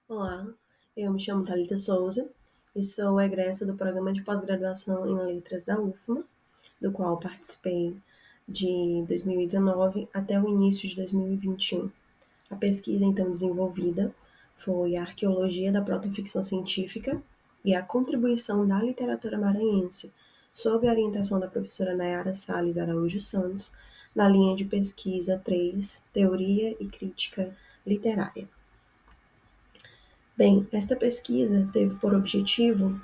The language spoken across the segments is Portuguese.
Olá, eu me chamo Thalita Souza e sou egressa do programa de pós-graduação em Letras da UFMA, do qual participei de 2019 até o início de 2021. A pesquisa então desenvolvida foi a arqueologia da protoficção científica e a contribuição da literatura maranhense, sob a orientação da professora Nayara Salles Araújo Santos, na linha de pesquisa 3, Teoria e Crítica Literária. Bem, esta pesquisa teve por objetivo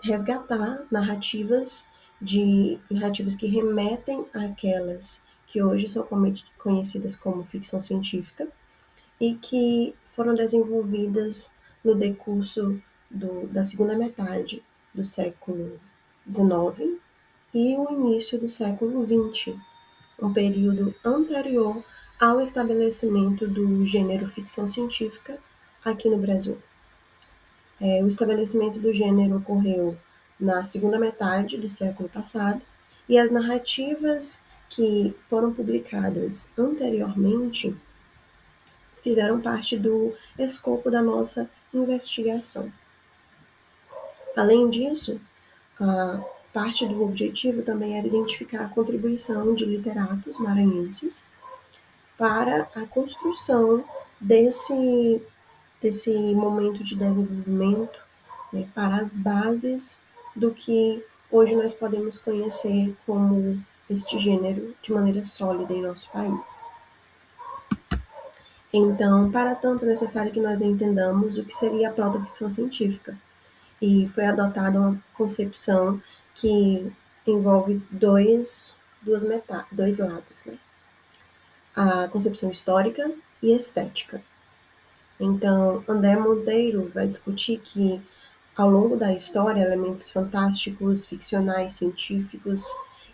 resgatar narrativas que remetem àquelas que hoje são conhecidas como ficção científica e que foram desenvolvidas no decurso da segunda metade do século XIX e o início do século XX, um período anterior ao estabelecimento do gênero ficção científica aqui no Brasil. O estabelecimento do gênero ocorreu na segunda metade do século passado e as narrativas que foram publicadas anteriormente fizeram parte do escopo da nossa investigação. Além disso, a parte do objetivo também era identificar a contribuição de literatos maranhenses para a construção desse momento de desenvolvimento, né, para as bases do que hoje nós podemos conhecer como este gênero de maneira sólida em nosso país. Então, para tanto, é necessário que nós entendamos o que seria a protoficção científica. E foi adotada uma concepção que envolve dois lados, né? A concepção histórica e estética. Então, André Monteiro vai discutir que, ao longo da história, elementos fantásticos, ficcionais, científicos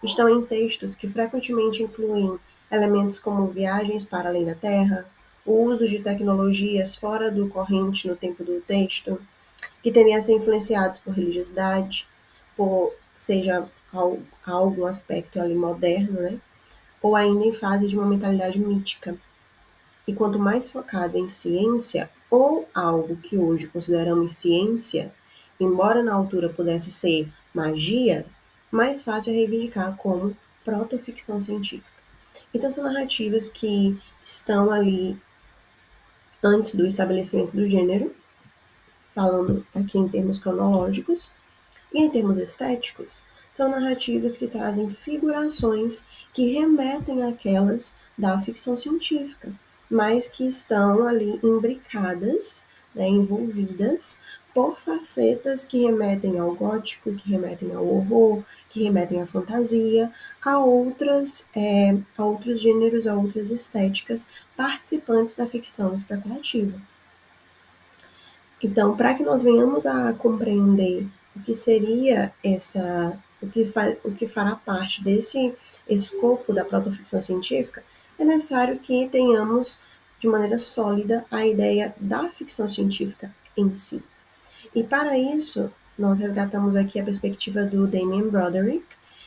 estão em textos que frequentemente incluem elementos como viagens para além da Terra, o uso de tecnologias fora do corrente no tempo do texto, que tendem a ser influenciados por religiosidade, por seja algum aspecto ali moderno, né? Ou ainda em fase de uma mentalidade mítica. E quanto mais focado em ciência, ou algo que hoje consideramos ciência, embora na altura pudesse ser magia, mais fácil é reivindicar como protoficção científica. Então, são narrativas que estão ali antes do estabelecimento do gênero, falando aqui em termos cronológicos, e em termos estéticos, são narrativas que trazem figurações que remetem àquelas da ficção científica, mas que estão ali imbricadas, né, envolvidas por facetas que remetem ao gótico, que remetem ao horror, que remetem à fantasia, a outros gêneros, a outras estéticas participantes da ficção especulativa. Então, para que nós venhamos a compreender o que seria o que fará parte desse escopo da protoficção científica, é necessário que tenhamos de maneira sólida a ideia da ficção científica em si. E para isso, nós resgatamos aqui a perspectiva do Damien Broderick,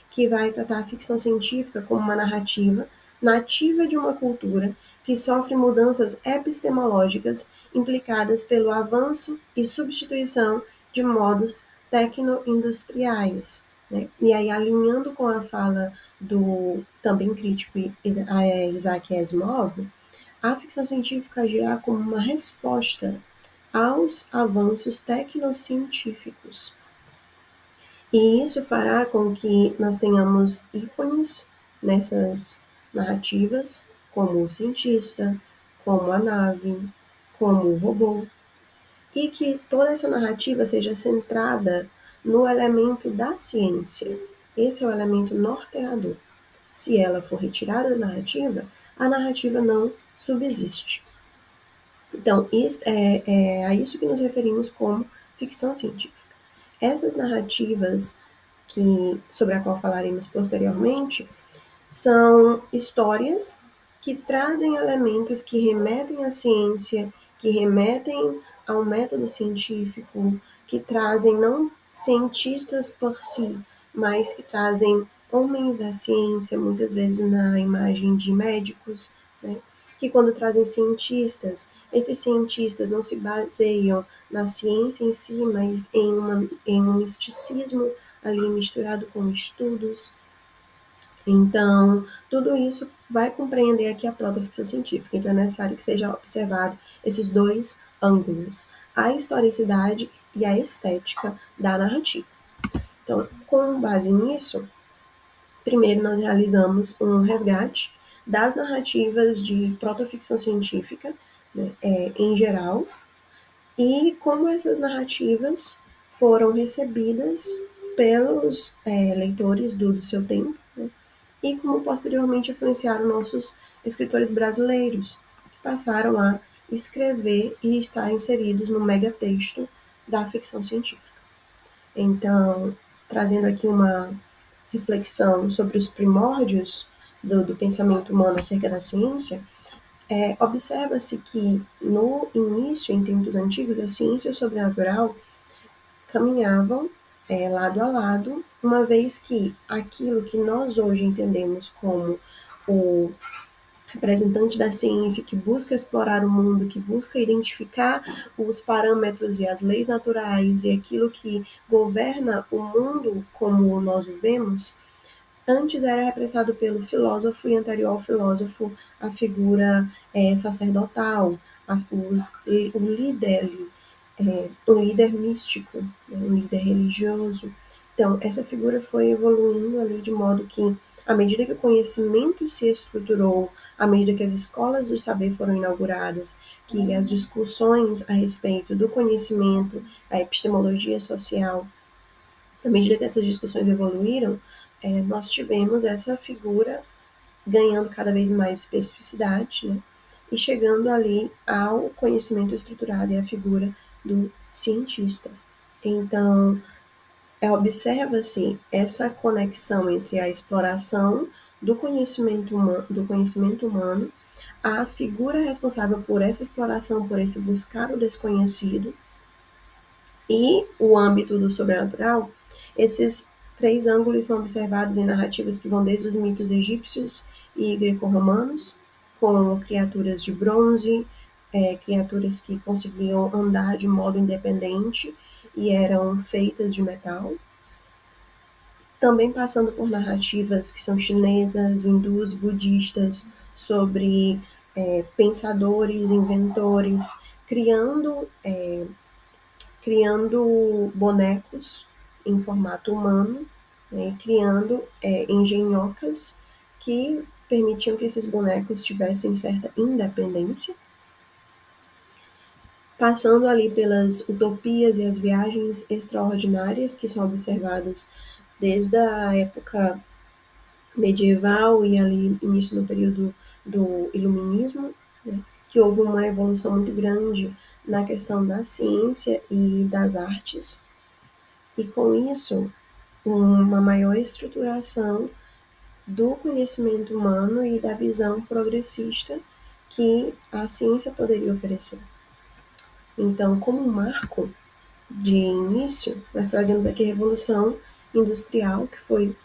que vai tratar a ficção científica como uma narrativa nativa de uma cultura que sofre mudanças epistemológicas implicadas pelo avanço e substituição de modos tecno-industriais. Né? E aí, alinhando com a fala do também crítico Isaac Asimov, a ficção científica agirá como uma resposta aos avanços tecnocientíficos. E isso fará com que nós tenhamos ícones nessas narrativas, como o cientista, como a nave, como o robô, e que toda essa narrativa seja centrada no elemento da ciência. Esse é o elemento norteador. Se ela for retirada da narrativa, a narrativa não subsiste. Então, é a isso que nos referimos como ficção científica. Essas narrativas sobre a qual falaremos posteriormente são histórias que trazem elementos que remetem à ciência, que remetem ao método científico, que trazem não cientistas por si, mas que trazem homens da ciência, muitas vezes na imagem de médicos, né? que quando trazem cientistas, esses cientistas não se baseiam na ciência em si, mas em um misticismo ali misturado com estudos. Então, tudo isso vai compreender aqui a protoficção científica. Então, é necessário que seja observado esses dois ângulos, a historicidade e a estética da narrativa. Então, com base nisso, primeiro nós realizamos um resgate das narrativas de protoficção científica, né, em geral, e como essas narrativas foram recebidas pelos leitores do seu tempo, né, e como posteriormente influenciaram nossos escritores brasileiros, que passaram a escrever e estar inseridos no megatexto da ficção científica. Então, trazendo aqui uma reflexão sobre os primórdios do pensamento humano acerca da ciência, observa-se que no início, em tempos antigos, a ciência e o sobrenatural caminhavam lado a lado, uma vez que aquilo que nós hoje entendemos como o representante da ciência que busca explorar o mundo, que busca identificar os parâmetros e as leis naturais e aquilo que governa o mundo como nós o vemos, antes era representado pelo filósofo e anterior ao filósofo a figura sacerdotal, o líder, o líder místico, né, o líder religioso. Então, essa figura foi evoluindo ali de modo que, à medida que o conhecimento se estruturou, à medida que as escolas do saber foram inauguradas, que as discussões a respeito do conhecimento, a epistemologia social, à medida que essas discussões evoluíram, nós tivemos essa figura ganhando cada vez mais especificidade, né? E chegando ali ao conhecimento estruturado e à figura do cientista. Então, observa-se essa conexão entre a exploração do conhecimento humano, a figura responsável por essa exploração, por esse buscar o desconhecido, e o âmbito do sobrenatural. Esses três ângulos são observados em narrativas que vão desde os mitos egípcios e greco-romanos, com criaturas de bronze, criaturas que conseguiam andar de modo independente e eram feitas de metal. Também passando por narrativas que são chinesas, hindus, budistas, sobre pensadores, inventores, criando bonecos em formato humano, né, criando engenhocas que permitiam que esses bonecos tivessem certa independência, passando ali pelas utopias e as viagens extraordinárias que são observadas desde a época medieval e ali início no período do iluminismo, né, que houve uma evolução muito grande na questão da ciência e das artes, e com isso uma maior estruturação do conhecimento humano e da visão progressista que a ciência poderia oferecer. Então, como marco de início, nós trazemos aqui a Revolução Industrial, que foi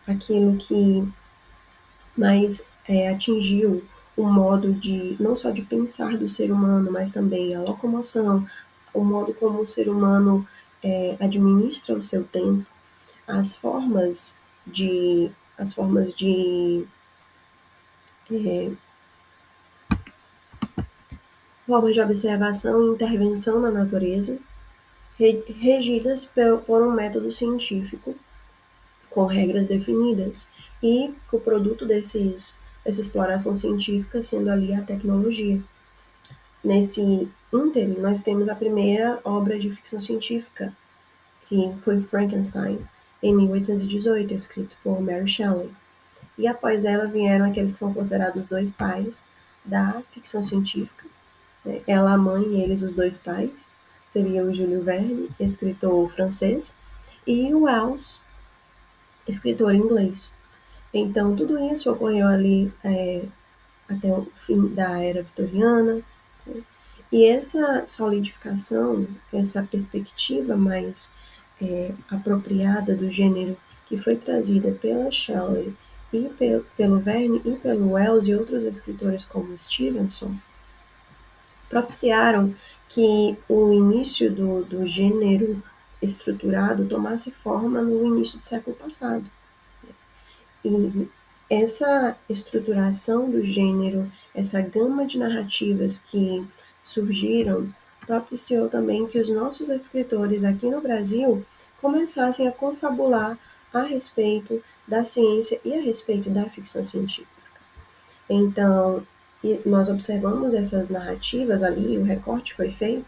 aquilo que mais atingiu o modo de, não só de pensar do ser humano, mas também a locomoção, o modo como o ser humano administra o seu tempo, as formas de é, formas de observação e intervenção na natureza, regidas por um método científico com regras definidas e o produto dessa exploração científica sendo ali a tecnologia. Nesse ínterim, nós temos a primeira obra de ficção científica, que foi Frankenstein, em 1818, escrito por Mary Shelley. E após ela vieram aqueles que são considerados os dois pais da ficção científica, né? Ela a mãe e eles os dois pais, seria o Júlio Verne, escritor francês, e o Wells, escritor inglês. Então, tudo isso ocorreu ali até o fim da era vitoriana, né? E essa solidificação, essa perspectiva mais apropriada do gênero que foi trazida pela Shelley pelo Verne e pelo Wells e outros escritores como Stevenson, propiciaram que o início do gênero estruturado tomasse forma no início do século passado. E essa estruturação do gênero, essa gama de narrativas que surgiram, propiciou também que os nossos escritores aqui no Brasil começassem a confabular a respeito da ciência e a respeito da ficção científica. Então, nós observamos essas narrativas ali, o recorte foi feito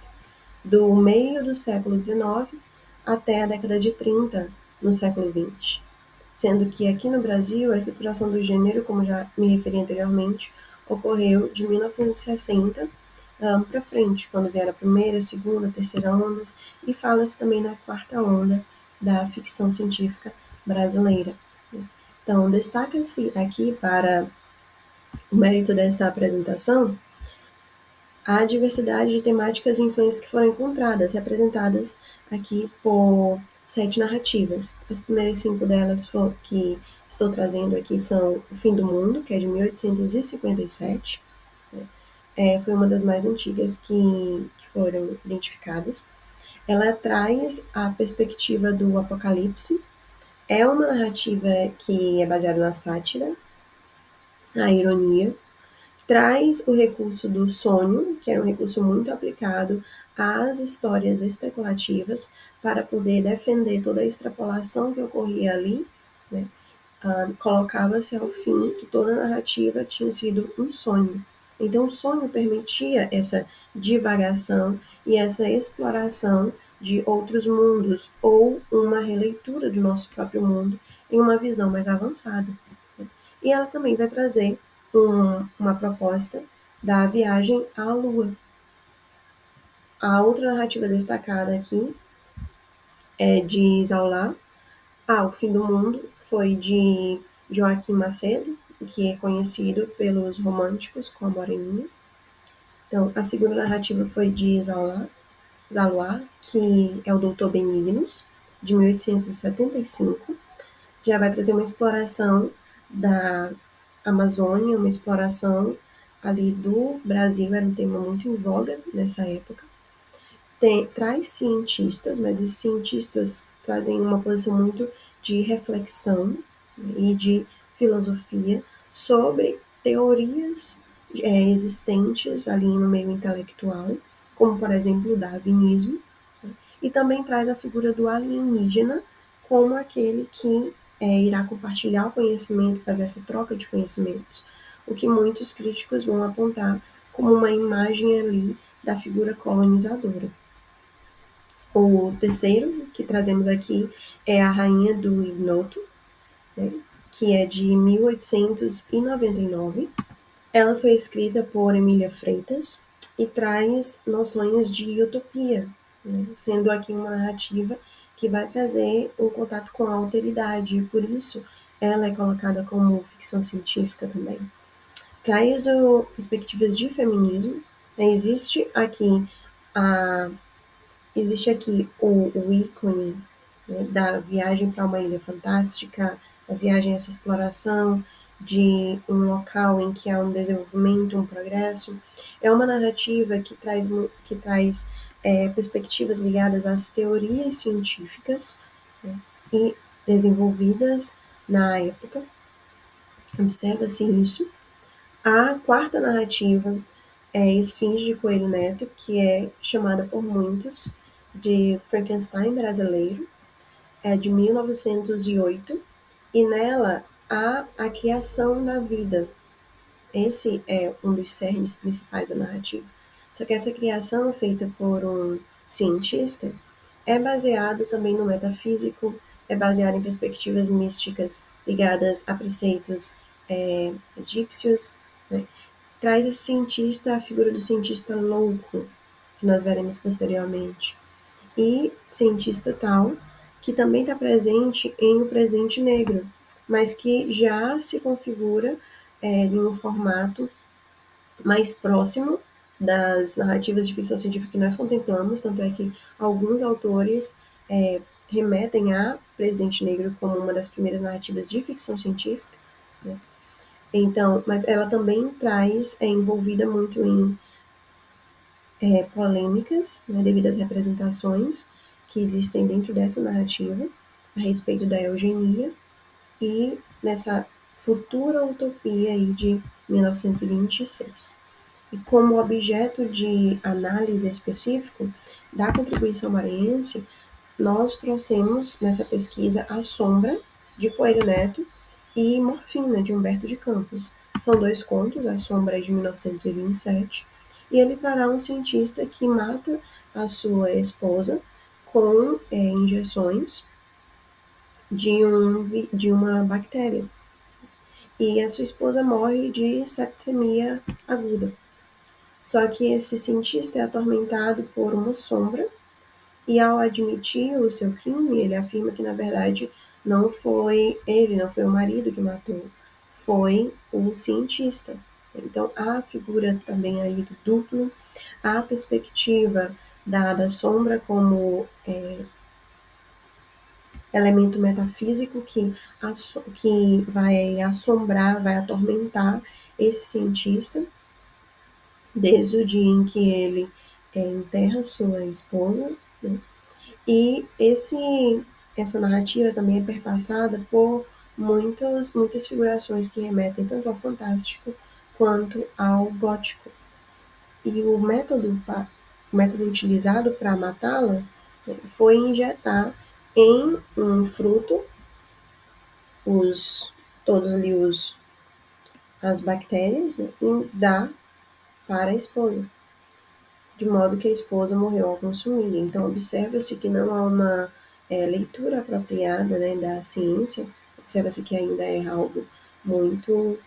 do meio do século XIX até a década de 30, no século XX. Sendo que aqui no Brasil, a estruturação do gênero, como já me referi anteriormente, ocorreu de 1960 para frente, quando vieram a primeira, segunda, terceira ondas, e fala-se também na quarta onda da ficção científica brasileira. Então, destaca-se aqui para o mérito desta apresentação a diversidade de temáticas e influências que foram encontradas, representadas aqui por 7 narrativas. As primeiras 5 delas que estou trazendo aqui são O Fim do Mundo, que é de 1857. Foi uma das mais antigas que foram identificadas. Ela traz a perspectiva do apocalipse. É uma narrativa que é baseada na sátira, na ironia, traz o recurso do sonho, que era um recurso muito aplicado às histórias especulativas, para poder defender toda a extrapolação que ocorria ali, né? Colocava-se ao fim que toda a narrativa tinha sido um sonho. Então, o sonho permitia essa divagação e essa exploração de outros mundos, ou uma releitura do nosso próprio mundo em uma visão mais avançada. E ela também vai trazer uma proposta da viagem à Lua. A outra narrativa destacada aqui é de Zola. O Fim do Mundo foi de Joaquim Macedo, que é conhecido pelos românticos com a Moreninha. Então, a segunda narrativa foi de Zalois, que é o Doutor Benignos, de 1875. Já vai trazer uma exploração da Amazônia, uma exploração ali do Brasil, era um tema muito em voga nessa época. Traz cientistas, mas esses cientistas trazem uma posição muito de reflexão, né, e de filosofia sobre teorias existentes ali no meio intelectual, como por exemplo o darwinismo, né, e também traz a figura do alienígena como aquele que irá compartilhar o conhecimento, fazer essa troca de conhecimentos, o que muitos críticos vão apontar como uma imagem ali da figura colonizadora. O terceiro que trazemos aqui é A Rainha do Ignoto, né, que é de 1899. Ela foi escrita por Emília Freitas e traz noções de utopia, né, sendo aqui uma narrativa que vai trazer um contato com a alteridade, e por isso ela é colocada como ficção científica também. Traz perspectivas de feminismo, né, existe aqui o ícone, né, da viagem para uma ilha fantástica, a viagem, essa exploração de um local em que há um desenvolvimento, um progresso. É uma narrativa que traz perspectivas ligadas às teorias científicas, né, e desenvolvidas na época. Observa-se isso. A quarta narrativa é Esfinge de Coelho Neto, que é chamada por muitos de Frankenstein brasileiro, é de 1908, e nela há a criação da vida. Esse é um dos cernes principais da narrativa. Só que essa criação feita por um cientista é baseada também no metafísico, é baseada em perspectivas místicas ligadas a preceitos egípcios, né? Traz esse cientista, a figura do cientista louco, que nós veremos posteriormente, e cientista tal, que também está presente em O Presidente Negro, mas que já se configura em um formato mais próximo das narrativas de ficção científica que nós contemplamos, tanto é que alguns autores remetem a Presidente Negro como uma das primeiras narrativas de ficção científica, Então, mas ela também traz, é envolvida muito em polêmicas, né, devido às representações que existem dentro dessa narrativa a respeito da eugenia e nessa futura utopia aí de 1926. E como objeto de análise específico da contribuição maranhense, nós trouxemos nessa pesquisa A Sombra, de Coelho Neto, e Morfina, de Humberto de Campos. São dois contos, A Sombra é de 1927, e ele trará um cientista que mata a sua esposa com injeções de uma bactéria. E a sua esposa morre de septicemia aguda. Só que esse cientista é atormentado por uma sombra e ao admitir o seu crime, ele afirma que na verdade não foi ele, não foi o marido que matou, foi o cientista. Então há a figura também aí do duplo, há a perspectiva da sombra como elemento metafísico que vai assombrar, vai atormentar esse cientista desde o dia em que ele enterra sua esposa, né? E essa narrativa também é perpassada por muitas figurações que remetem tanto ao fantástico quanto ao gótico. E o método utilizado para matá-la, né, foi injetar em um fruto os, todos ali as bactérias, né, e dar para a esposa, de modo que a esposa morreu ao consumir. Então, observa-se que não há uma leitura apropriada, né, da ciência, observa-se que ainda é algo muito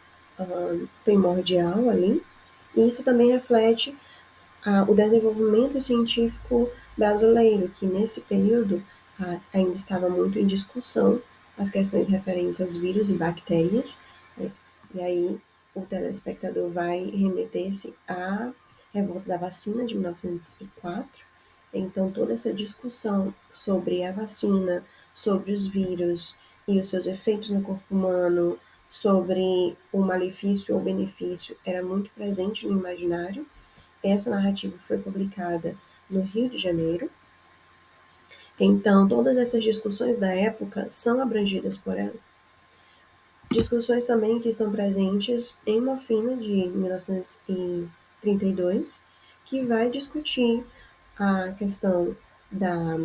primordial ali, e isso também reflete o desenvolvimento científico brasileiro, que nesse período ainda estava muito em discussão as questões referentes aos vírus e bactérias, né? E aí o telespectador vai remeter-se à revolta da vacina de 1904. Então, toda essa discussão sobre a vacina, sobre os vírus e os seus efeitos no corpo humano, sobre o malefício ou benefício, era muito presente no imaginário. Essa narrativa foi publicada no Rio de Janeiro, então todas essas discussões da época são abrangidas por ela. Discussões também que estão presentes em Morfina, de 1932, que vai discutir a questão da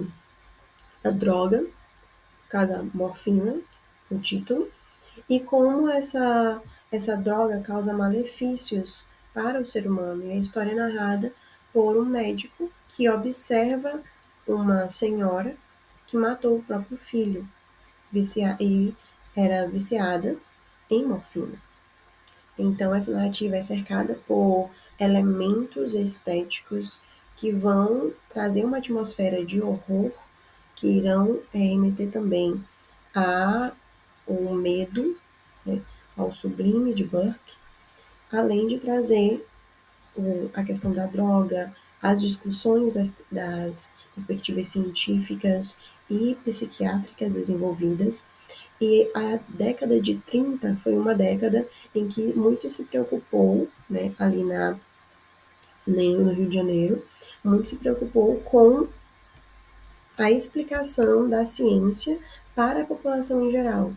droga, cada morfina, o título, e como essa droga causa malefícios para o ser humano. E a história é narrada por um médico que observa uma senhora que matou o próprio filho e era viciada em morfina. Então, essa narrativa é cercada por elementos estéticos que vão trazer uma atmosfera de horror, que irão remeter também a o medo, né, ao sublime de Burke, além de trazer a questão da droga, as discussões das perspectivas científicas e psiquiátricas desenvolvidas. E a década de 30 foi uma década em que muito se preocupou, né, ali no Rio de Janeiro, muito se preocupou com a explicação da ciência para a população em geral.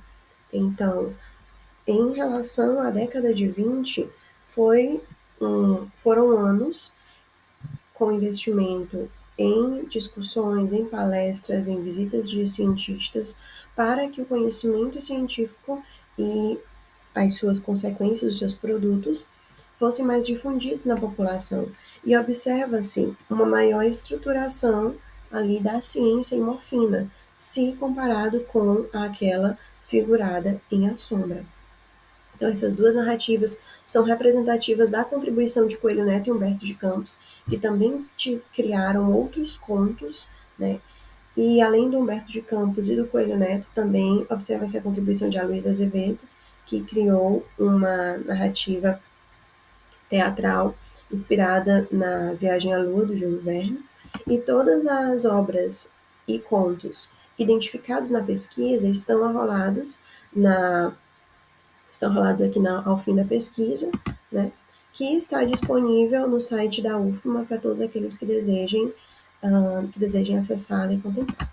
Então, em relação à década de 20, foram anos com investimento em discussões, em palestras, em visitas de cientistas, para que o conhecimento científico e as suas consequências, os seus produtos, fossem mais difundidos na população. E observa-se uma maior estruturação ali da ciência em morfina, se comparado com aquela figurada em A Sombra. Então, essas duas narrativas são representativas da contribuição de Coelho Neto e Humberto de Campos, que também criaram outros contos, né? E além do Humberto de Campos e do Coelho Neto, também observa-se a contribuição de Aloysio Azevedo, que criou uma narrativa teatral inspirada na Viagem à Lua, do Júlio Verne, e todas as obras e contos identificados na pesquisa estão arrolados na estão relatos aqui ao fim da pesquisa, né, que está disponível no site da UFMA para todos aqueles que desejem acessá-la e contemplar.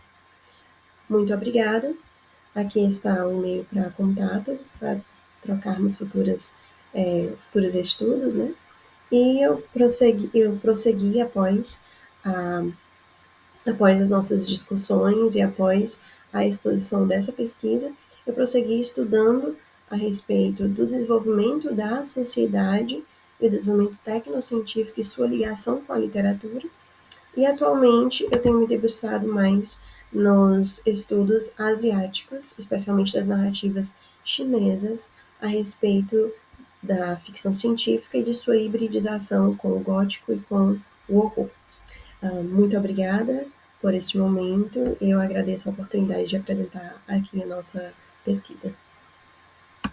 Muito obrigada. Aqui está o e-mail para contato, para trocarmos futuros estudos, né? E eu prossegui após as nossas discussões e após a exposição dessa pesquisa, eu prossegui estudando a respeito do desenvolvimento da sociedade e o desenvolvimento tecnocientífico e sua ligação com a literatura. E atualmente eu tenho me debruçado mais nos estudos asiáticos, especialmente das narrativas chinesas, a respeito da ficção científica e de sua hibridização com o gótico e com o horror. Muito obrigada por este momento. Eu agradeço a oportunidade de apresentar aqui a nossa pesquisa.